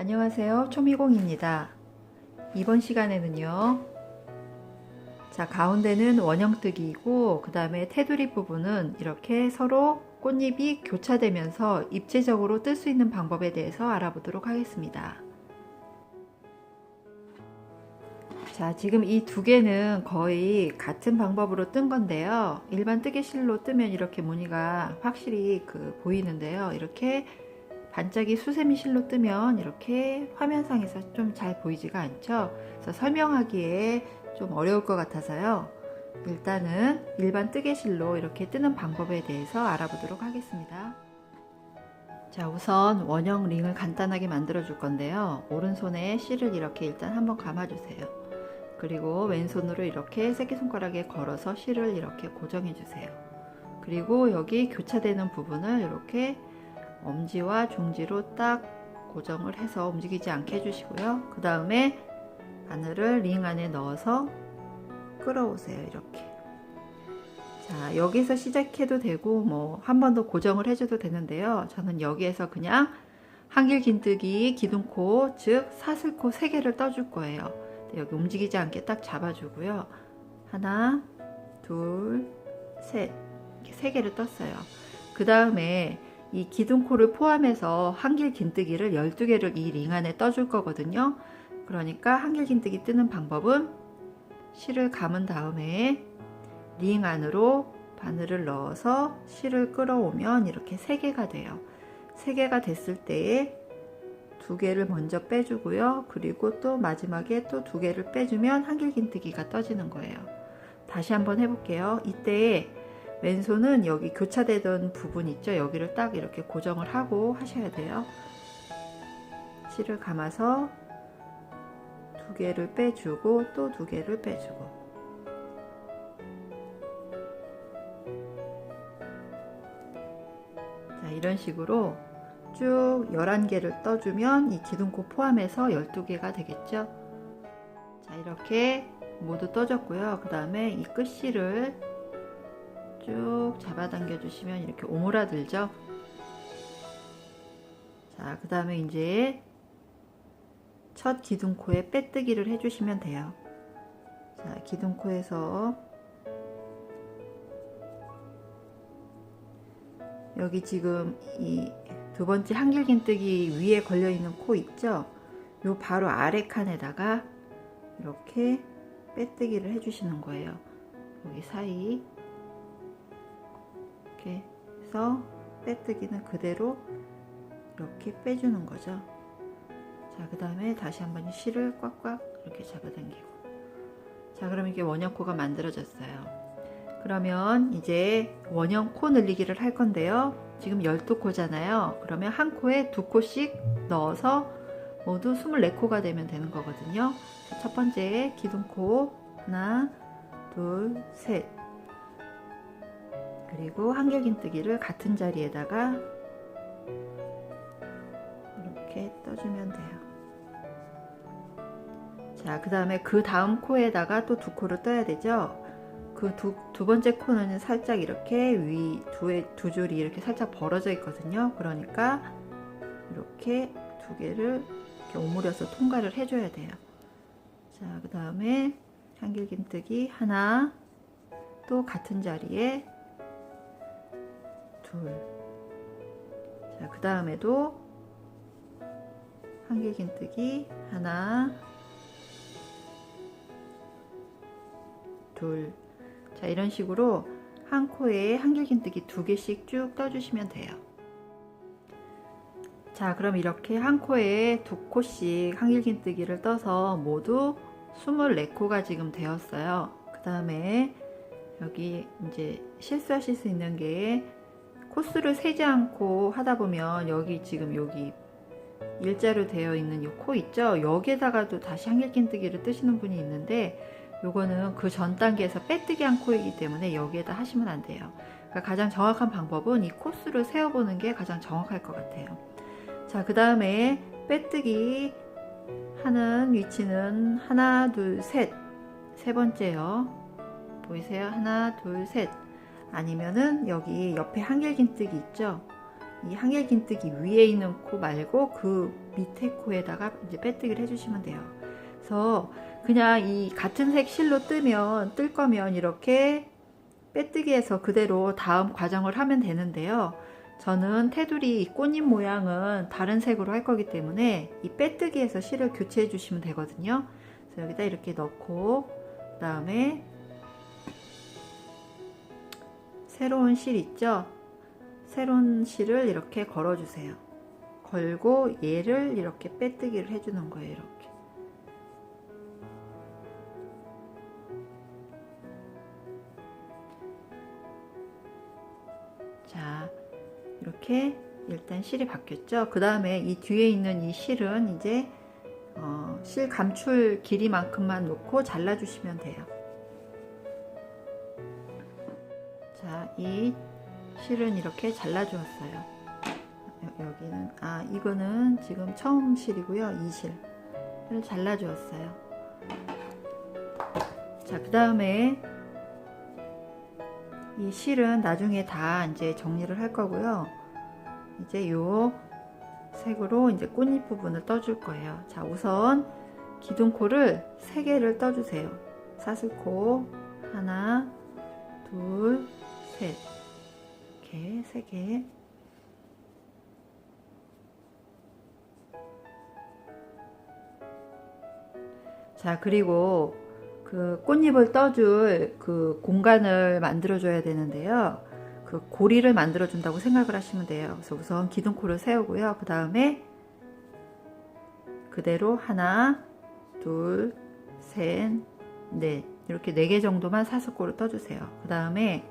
안녕하세요. 초미공입니다. 이번 시간에는요. 자, 가운데는 원형뜨기이고 그 다음에 테두리 부분은 이렇게 서로 꽃잎이 교차되면서 입체적으로 뜰 수 있는 방법에 대해서 알아보도록 하겠습니다. 자, 지금 이 두 개는 거의 같은 방법으로 뜬 건데요. 일반 뜨개 실로 뜨면 이렇게 무늬가 확실히 보이는데요. 이렇게 반짝이 수세미 실로 뜨면 이렇게 화면상에서 좀 잘 보이지가 않죠. 그래서 설명하기에 좀 어려울 것 같아서요. 일단은 일반 뜨개 실로 이렇게 뜨는 방법에 대해서 알아보도록 하겠습니다. 자, 우선 원형 링을 간단하게 만들어 줄 건데요. 오른손에 실을 이렇게 일단 한번 감아 주세요. 그리고 왼손으로 이렇게 새끼손가락에 걸어서 실을 이렇게 고정해 주세요. 그리고 여기 교차되는 부분을 이렇게 엄지와 중지로 딱 고정을 해서 움직이지 않게 해주시고요. 그 다음에 바늘을 링 안에 넣어서 끌어오세요. 이렇게. 자, 여기서 시작해도 되고 뭐 한 번 더 고정을 해줘도 되는데요. 저는 여기에서 그냥 한길긴뜨기 기둥코, 즉 사슬코 3개를 떠줄 거예요. 여기 움직이지 않게 딱 잡아주고요. 하나, 둘, 셋, 이렇게 3개를 떴어요. 그 다음에 이 기둥코를 포함해서 한길긴뜨기를 12개를 이 링 안에 떠줄 거거든요. 그러니까 한길긴뜨기 뜨는 방법은 실을 감은 다음에 링 안으로 바늘을 넣어서 실을 끌어오면 이렇게 3개가 돼요. 3개가 됐을 때에 2개를 먼저 빼주고요. 그리고 또 마지막에 또 2개를 빼주면 한길긴뜨기가 떠지는 거예요. 다시 한번 해볼게요. 이때 왼손은 여기 교차되던 부분 있죠? 여기를 딱 이렇게 고정을 하고 하셔야 돼요. 실을 감아서 2개를 빼주고 또 2개를 빼주고. 자, 이런 식으로 쭉 11개를 떠주면 이 기둥코 포함해서 12개가 되겠죠? 자, 이렇게 모두 떠졌고요. 그 다음에 이 끝실을 쭉 잡아당겨 주시면 이렇게 오므라들죠. 자, 그 다음에 이제 첫 기둥코에 빼뜨기를 해주시면 돼요. 자, 기둥코에서 여기 지금 이 두 번째 한길긴뜨기 위에 걸려 있는 코 있죠? 요 바로 아래 칸에다가 이렇게 빼뜨기를 해주시는 거예요. 여기 사이 이렇게 해서 빼뜨기는 그대로 이렇게 빼주는 거죠. 자, 그 다음에 다시 한번 실을 꽉꽉 이렇게 잡아당기고. 자, 그럼 이게 원형코가 만들어졌어요. 그러면 이제 원형 코 늘리기를 할 건데요. 지금 12코잖아요. 그러면 한 코에 2코씩 넣어서 모두 24코가 되면 되는 거거든요. 첫 번째 기둥코 하나, 둘, 셋. 그리고 한길긴뜨기를 같은 자리에다가 이렇게 떠주면 돼요. 자, 그 다음에 그 다음 코에다가 또 2코를 떠야 되죠. 그 두 번째 코는 살짝 이렇게 위 두 줄이 이렇게 살짝 벌어져 있거든요. 그러니까 이렇게 2개를 이렇게 오므려서 통과를 해줘야 돼요. 자, 그 다음에 한길긴뜨기 하나, 또 같은 자리에 둘. 자, 그 다음에도 한길긴뜨기 하나, 둘. 자, 이런 식으로 한 코에 한길긴뜨기 2개씩 쭉 떠주시면 돼요. 자, 그럼 이렇게 한 코에 2코씩 한길긴뜨기를 떠서 모두 24코가 지금 되었어요. 그 다음에 여기 이제 실수하실 수 있는 게 코수를 세지 않고 하다 보면 여기 지금 여기 일자로 되어 있는 이 코 있죠? 여기에다가도 다시 한길긴뜨기를 뜨시는 분이 있는데 요거는 그 전 단계에서 빼뜨기 한 코이기 때문에 여기에다 하시면 안 돼요. 그러니까 가장 정확한 방법은 이 코수를 세어보는 게 가장 정확할 것 같아요. 자, 그 다음에 빼뜨기 하는 위치는 하나, 둘, 셋. 세 번째요. 보이세요? 하나, 둘, 셋. 아니면은 여기 옆에 한길긴뜨기 있죠? 이 한길긴뜨기 위에 있는 코 말고 그 밑에 코에다가 이제 빼뜨기를 해주시면 돼요. 그래서 그냥 이 같은 색 실로 뜰 거면 이렇게 빼뜨기해서 그대로 다음 과정을 하면 되는데요. 저는 테두리 꽃잎 모양은 다른 색으로 할 거기 때문에 이 빼뜨기에서 실을 교체해 주시면 되거든요. 그래서 여기다 이렇게 넣고 그 다음에 새로운 실 있죠? 새로운 실을 이렇게 걸어 주세요. 걸고 얘를 이렇게 빼뜨기를 해주는 거예요. 이렇게. 자, 이렇게 일단 실이 바뀌었죠. 그 다음에 이 뒤에 있는 이 실은 이제 실 감출 길이만큼만 놓고 잘라주시면 돼요. 자, 이 실은 이렇게 잘라주었어요. 여기는 이거는 지금 처음 실이고요. 이 실을 잘라주었어요. 자, 그 다음에 이 실은 나중에 다 이제 정리를 할 거고요. 이제 요 색으로 이제 꽃잎 부분을 떠줄 거예요. 자, 우선 기둥코를 3개를 떠주세요. 사슬코 하나, 둘, 셋, 이렇게 3개. 자, 그리고 그 꽃잎을 떠줄 그 공간을 만들어 줘야 되는데요. 그 고리를 만들어 준다고 생각을 하시면 돼요. 그래서 우선 기둥코를 세우고요. 그 다음에 그대로 하나, 둘, 셋, 넷, 이렇게 4개 정도만 사슬코를 떠주세요. 그 다음에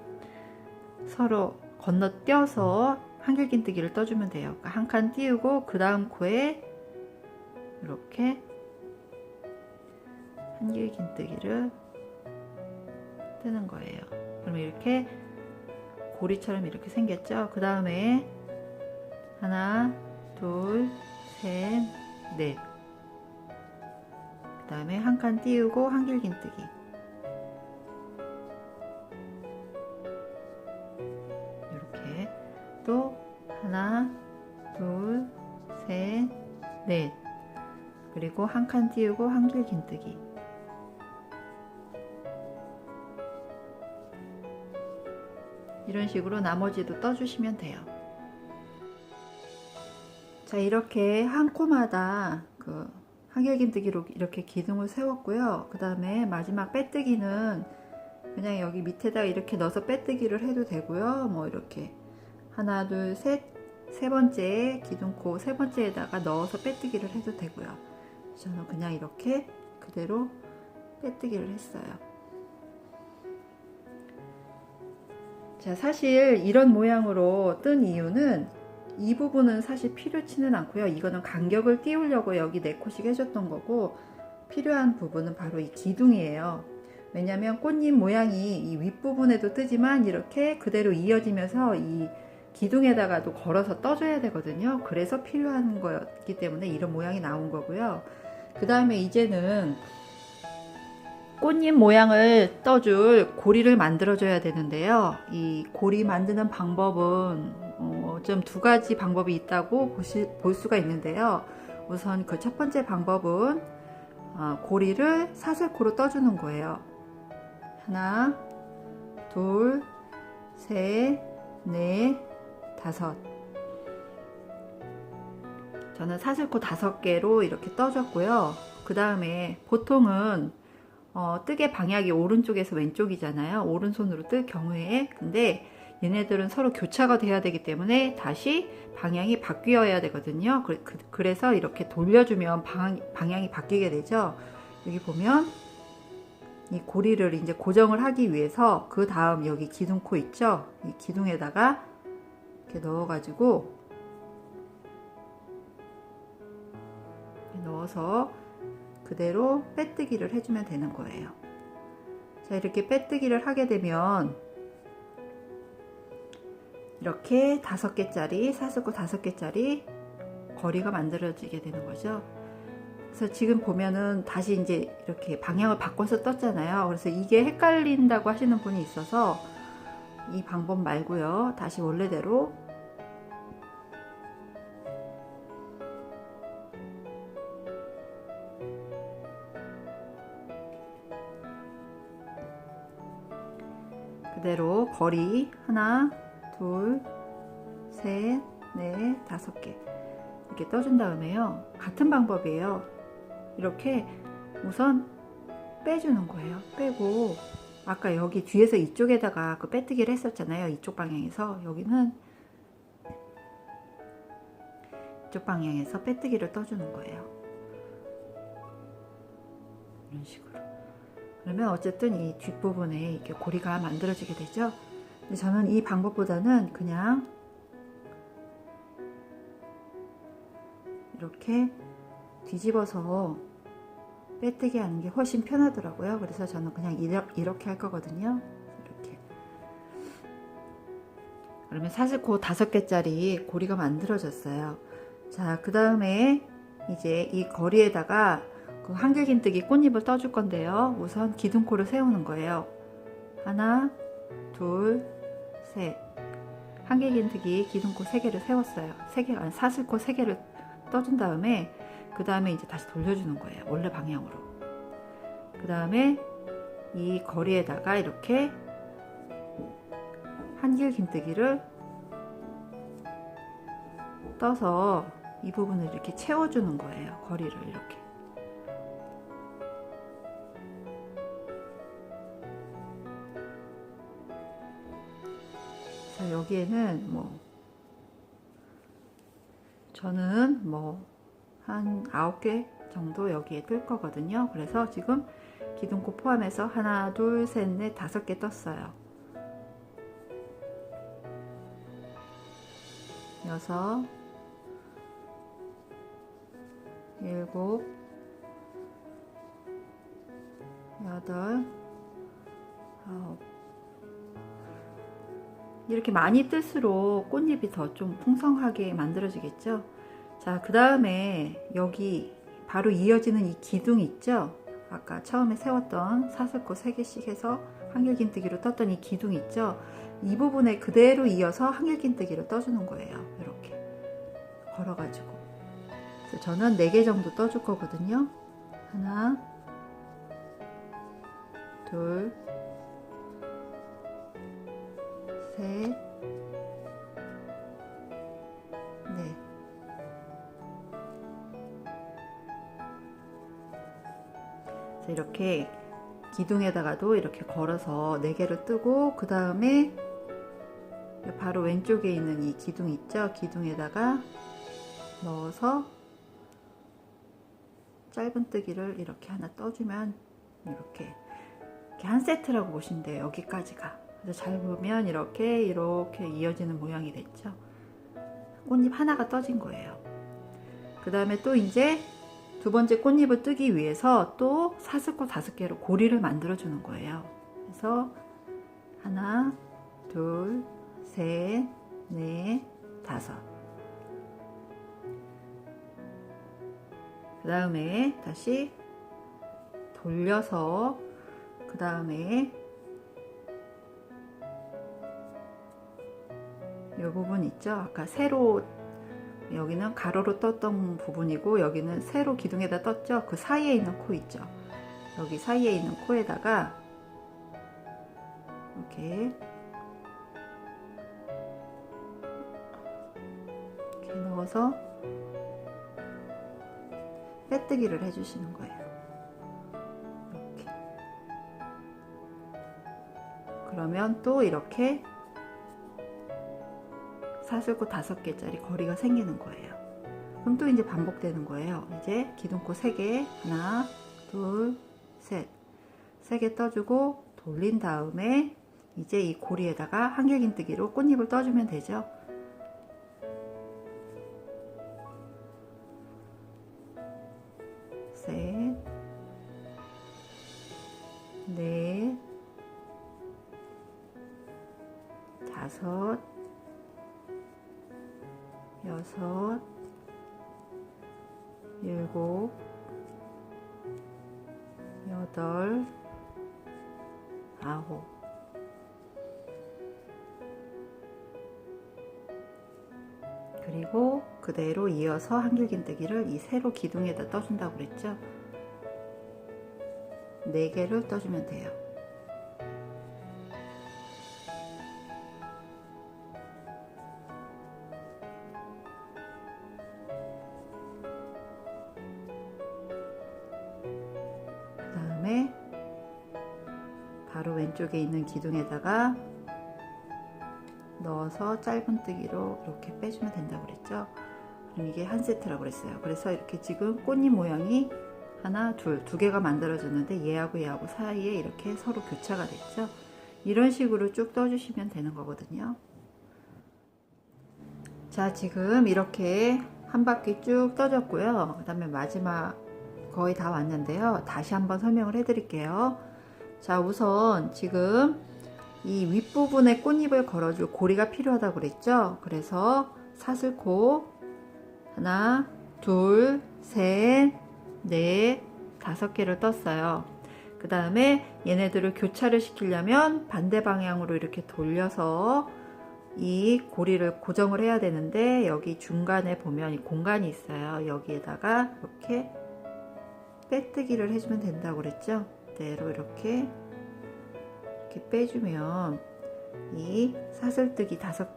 서로 건너뛰어서 한길긴뜨기를 떠주면 돼요. 그러니까 한 칸 띄우고 그 다음 코에 이렇게 한길긴뜨기를 뜨는 거예요. 그러면 이렇게 고리처럼 이렇게 생겼죠. 그 다음에 하나, 둘, 셋, 넷. 그 다음에 한 칸 띄우고 한길긴뜨기. 이렇게 또 하나, 둘, 셋, 넷. 그리고 한 칸 띄우고 한길긴뜨기. 이런 식으로 나머지도 떠주시면 돼요. 자, 이렇게 한 코마다 그 한길긴뜨기로 이렇게 기둥을 세웠고요. 그 다음에 마지막 빼뜨기는 그냥 여기 밑에다가 이렇게 넣어서 빼뜨기를 해도 되고요. 뭐 이렇게 하나, 둘, 셋, 3번째 기둥코 3번째에다가 넣어서 빼뜨기를 해도 되고요. 저는 그냥 이렇게 그대로 빼뜨기를 했어요. 자, 사실 이런 모양으로 뜬 이유는 이 부분은 사실 필요치는 않고요. 이거는 간격을 띄우려고 여기 4코씩 해줬던 거고, 필요한 부분은 바로 이 기둥이에요. 왜냐면 꽃잎 모양이 이 윗부분에도 뜨지만 이렇게 그대로 이어지면서 이 기둥에다가도 걸어서 떠줘야 되거든요. 그래서 필요한 거였기 때문에 이런 모양이 나온 거고요. 그 다음에 이제는 꽃잎 모양을 떠줄 고리를 만들어 줘야 되는데요. 이 고리 만드는 방법은 좀 2가지 방법이 있다고 볼 수가 있는데요. 우선 그 첫 번째 방법은 고리를 사슬코로 떠주는 거예요. 하나, 둘, 셋, 넷, 5. 저는 사슬코 5개로 이렇게 떠줬고요. 그 다음에 보통은 뜨개 방향이 오른쪽에서 왼쪽이잖아요. 오른손으로 뜰 경우에. 근데 얘네들은 서로 교차가 돼야 되기 때문에 다시 방향이 바뀌어야 되거든요. 그래서 이렇게 돌려주면 방향이 바뀌게 되죠. 여기 보면 이 고리를 이제 고정을 하기 위해서 그 다음 여기 기둥코 있죠. 이 기둥에다가 이렇게 넣어가지고 넣어서 그대로 빼뜨기를 해주면 되는 거예요. 자, 이렇게 빼뜨기를 하게 되면 이렇게 5개짜리 사슬코 5개짜리 거리가 만들어지게 되는 거죠. 그래서 지금 보면은 다시 이제 이렇게 방향을 바꿔서 떴잖아요. 그래서 이게 헷갈린다고 하시는 분이 있어서 이 방법 말고요. 다시 원래대로 그대로 거리 하나, 둘, 셋, 넷, 5개 이렇게 떠준 다음에요. 같은 방법이에요. 이렇게 우선 빼주는 거예요. 빼고 아까 여기 뒤에서 이쪽에다가 그 빼뜨기를 했었잖아요. 이쪽 방향에서. 여기는 이쪽 방향에서 빼뜨기를 떠주는 거예요. 이런 식으로. 그러면 어쨌든 이 뒷부분에 이렇게 고리가 만들어지게 되죠. 근데 저는 이 방법보다는 그냥 이렇게 뒤집어서 빼뜨기 하는 게 훨씬 편하더라고요. 그래서 저는 그냥 이렇게 할 거거든요. 이렇게. 그러면 사슬코 5개짜리 고리가 만들어졌어요. 자, 그 다음에 이제 이 거리에다가 그 한길긴뜨기 꽃잎을 떠줄 건데요. 우선 기둥코를 세우는 거예요. 하나, 둘, 셋. 한길긴뜨기 기둥코 3개를 세웠어요. 3개, 아니 사슬코 3개를 떠준 다음에 그 다음에 이제 다시 돌려주는 거예요. 원래 방향으로. 그 다음에 이 거리에다가 이렇게 한길긴뜨기를 떠서 이 부분을 이렇게 채워주는 거예요. 거리를 이렇게. 자, 여기에는 뭐 저는 뭐 한 9개 정도 여기에 뜰 거거든요. 그래서 지금 기둥코 포함해서 하나, 둘, 셋, 넷, 5개 떴어요. 6, 7, 8, 9. 이렇게 많이 뜰수록 꽃잎이 더 좀 풍성하게 만들어지겠죠. 자, 그 다음에 여기 바로 이어지는 이 기둥 있죠. 아까 처음에 세웠던 사슬코 3개씩 해서 한길긴뜨기로 떴던 이 기둥 있죠. 이 부분에 그대로 이어서 한길긴뜨기를 떠주는 거예요. 이렇게 걸어가지고. 그래서 저는 4개 정도 떠줄 거거든요. 하나, 둘, 셋, 넷. 이렇게 기둥에다가도 이렇게 걸어서 4개를 뜨고 그 다음에 바로 왼쪽에 있는 이 기둥 있죠? 기둥에다가 넣어서 짧은뜨기를 이렇게 하나 떠주면 이렇게 한 세트라고 보시면 돼요. 여기까지가. 그래서 잘 보면 이렇게 이어지는 모양이 됐죠. 꽃잎 하나가 떠진 거예요. 그 다음에 또 이제 2번째 꽃잎을 뜨기 위해서 또 사슬코 5개로 고리를 만들어 주는 거예요. 그래서 하나, 둘, 셋, 넷, 5. 그 다음에 다시 돌려서 그 다음에 이 부분 있죠? 아까 세로 여기는 가로로 떴던 부분이고 여기는 세로 기둥에다 떴죠? 그 사이에 있는 코 있죠? 여기 사이에 있는 코에다가 이렇게 넣어서 빼뜨기를 해주시는 거예요. 이렇게. 그러면 또 이렇게 사슬코 5개짜리 거리가 생기는 거예요. 그럼 또 이제 반복되는 거예요. 이제 기둥코 3개, 하나, 둘, 셋. 3개 떠주고 돌린 다음에 이제 이 고리에다가 한길긴뜨기로 꽃잎을 떠주면 되죠. 셋, 넷, 5, 6, 7, 8, 9. 그리고 그대로 이어서 한길긴뜨기를 이 세로 기둥에다 떠준다고 그랬죠. 4개를 떠주면 돼요. 바로 왼쪽에 있는 기둥에다가 넣어서 짧은뜨기로 이렇게 빼주면 된다고 그랬죠. 그럼 이게 한 세트라고 그랬어요. 그래서 이렇게 지금 꽃잎 모양이 하나, 두 개가 만들어졌는데 얘하고 얘하고 사이에 이렇게 서로 교차가 됐죠. 이런 식으로 쭉 떠주시면 되는 거거든요. 자, 지금 이렇게 한 바퀴 쭉 떠졌고요. 그 다음에 마지막 거의 다 왔는데요. 다시 한번 설명을 해 드릴게요. 자, 우선 지금 이 윗부분에 꽃잎을 걸어줄 고리가 필요하다고 그랬죠. 그래서 사슬코 하나, 둘, 셋, 넷, 5개를 떴어요. 그 다음에 얘네들을 교차를 시키려면 반대 방향으로 이렇게 돌려서 이 고리를 고정을 해야 되는데, 여기 중간에 보면 이 공간이 있어요. 여기에다가 이렇게 빼뜨기를 해주면 된다고 그랬죠. 그대로 이렇게 빼주면 이 사슬뜨기 5개,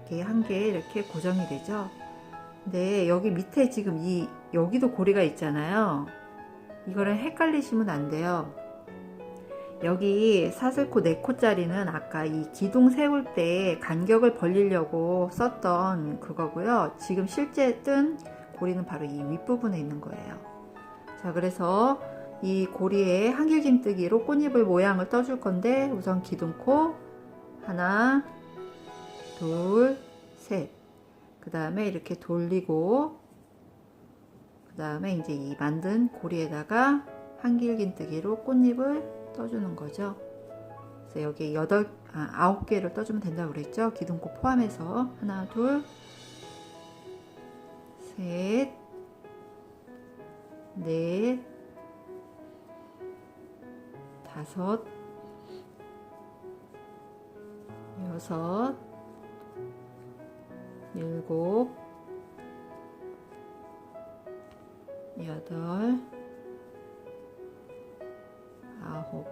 1개 이렇게 고정이 되죠. 근데 여기 밑에 지금 여기도 고리가 있잖아요. 이거를 헷갈리시면 안 돼요. 여기 사슬코 4코짜리는 아까 이 기둥 세울 때 간격을 벌리려고 썼던 그거고요. 지금 실제 뜬 고리는 바로 이 윗부분에 있는 거예요. 자, 그래서 이 고리에 한길김뜨기로 꽃잎을 모양을 떠줄 건데, 우선 기둥코 하나, 둘, 셋. 그 다음에 이렇게 돌리고, 그 다음에 이제 이 만든 고리에다가 한길김뜨기로 꽃잎을 떠주는 거죠. 그래서 여기 9개를 떠주면 된다고 그랬죠. 기둥코 포함해서 하나, 둘, 셋, 넷, 5, 6, 7, 8, 9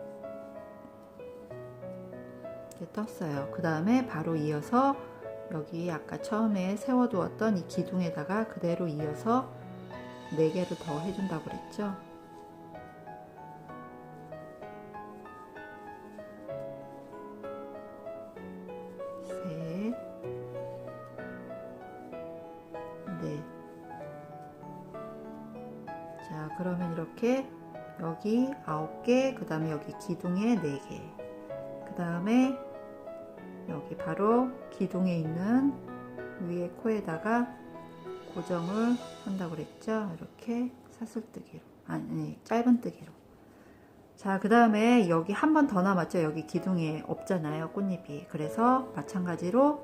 이렇게 떴어요. 그 다음에 바로 이어서 여기 아까 처음에 세워두었던 이 기둥에다가 그대로 이어서 4개를 더 해준다고 그랬죠. 셋, 넷. 자, 그러면 이렇게 여기 9개, 그 다음에 여기 기둥에 4개, 그 다음에 여기 바로 기둥에 있는 위에 코에다가 고정을 한다고 그랬죠. 이렇게 사슬뜨기로, 아니 짧은뜨기로. 자, 그 다음에 여기 한 번 더 남았죠. 여기 기둥에 없잖아요, 꽃잎이. 그래서 마찬가지로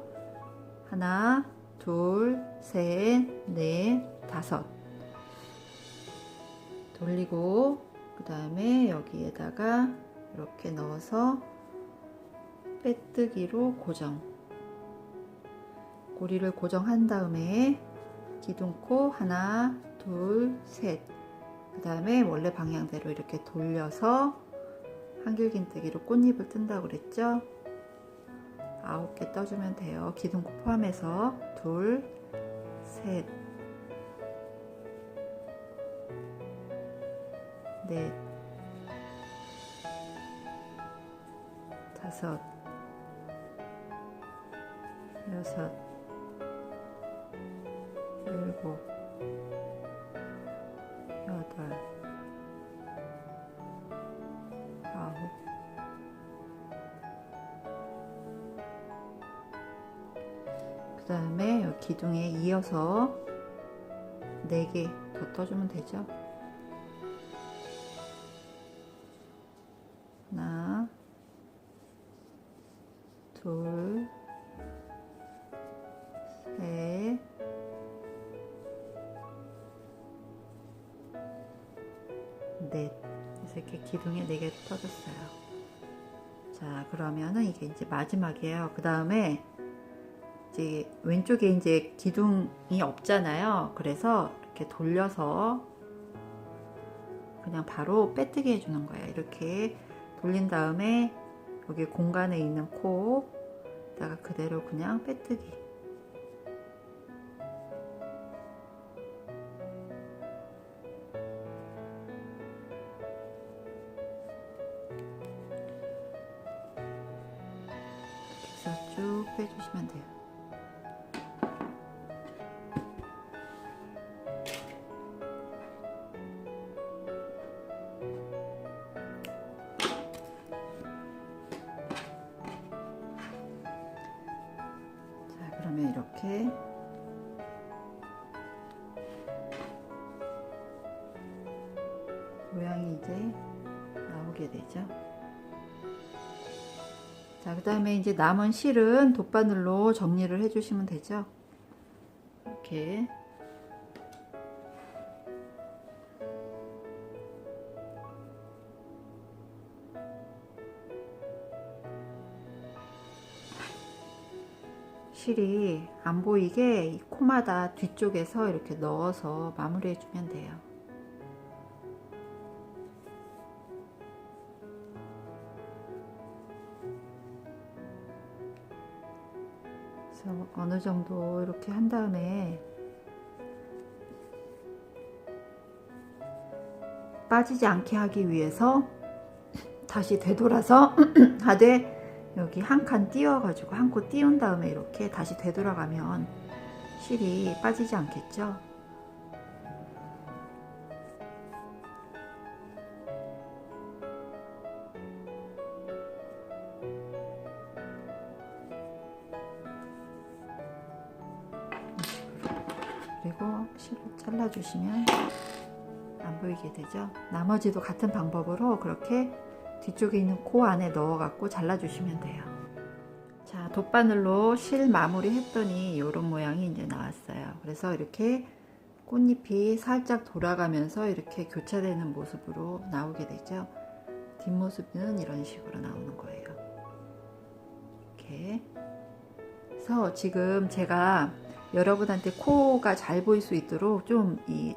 하나, 둘, 셋, 넷, 5 돌리고, 그 다음에 여기에다가 이렇게 넣어서 빼뜨기로 고정, 고리를 고정한 다음에 기둥코 하나, 둘, 셋, 그 다음에 원래 방향대로 이렇게 돌려서 한길긴뜨기로 꽃잎을 뜬다고 그랬죠. 9개 떠주면 돼요. 기둥코 포함해서 둘, 셋, 넷, 5, 6, 7, 8, 9. 그 다음에 여기 기둥에 이어서 4개 더 떠주면 되죠. 하나, 둘, 셋, 넷. 그래서 이렇게 기둥에 4개를 떠줬어요. 자, 그러면은 이게 이제 마지막이에요. 그 다음에 이제 왼쪽에 이제 기둥이 없잖아요. 그래서 이렇게 돌려서 그냥 바로 빼뜨기 해주는 거예요. 이렇게 돌린 다음에 여기 공간에 있는 코에다가 그대로 그냥 빼뜨기. 이렇게 모양이 이제 나오게 되죠. 자, 그 다음에 이제 남은 실은 돗바늘로 정리를 해주시면 되죠. 이렇게. 실이 안 보이게 이 코마다 뒤쪽에서 이렇게 넣어서 마무리해 주면 돼요. 그래서 어느 정도 이렇게 한 다음에 빠지지 않게 하기 위해서 다시 되돌아서 하되 여기 한 칸 띄워 가지고 한 코 띄운 다음에 이렇게 다시 되돌아가면 실이 빠지지 않겠죠. 그리고 실을 잘라 주시면 안 보이게 되죠. 나머지도 같은 방법으로 그렇게 뒤쪽에 있는 코 안에 넣어 갖고 잘라 주시면 돼요. 자, 돗바늘로 실 마무리 했더니 이런 모양이 이제 나왔어요. 그래서 이렇게 꽃잎이 살짝 돌아가면서 이렇게 교차되는 모습으로 나오게 되죠. 뒷모습은 이런 식으로 나오는 거예요. 이렇게. 그래서 지금 제가 여러분한테 코가 잘 보일 수 있도록 좀 이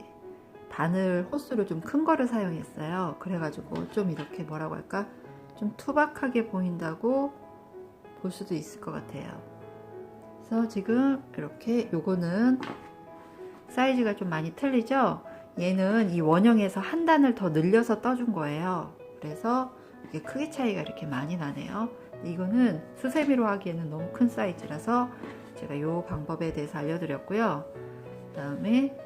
바늘 호스를 좀 큰 거를 사용했어요. 그래가지고 좀 이렇게 뭐라고 할까? 좀 투박하게 보인다고 볼 수도 있을 것 같아요. 그래서 지금 이렇게 요거는 사이즈가 좀 많이 틀리죠? 얘는 이 원형에서 한 단을 더 늘려서 떠준 거예요. 그래서 이게 크기 차이가 이렇게 많이 나네요. 이거는 수세미로 하기에는 너무 큰 사이즈라서 제가 이 방법에 대해서 알려드렸고요. 그 다음에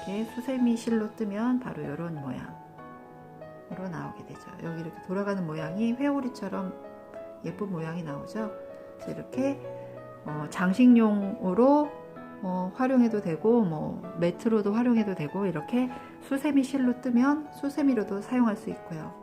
이렇게 수세미 실로 뜨면 바로 이런 모양으로 나오게 되죠. 여기 이렇게 돌아가는 모양이 회오리처럼 예쁜 모양이 나오죠. 그래서 이렇게 장식용으로 활용해도 되고 매트로도 활용해도 되고 이렇게 수세미 실로 뜨면 수세미로도 사용할 수 있고요.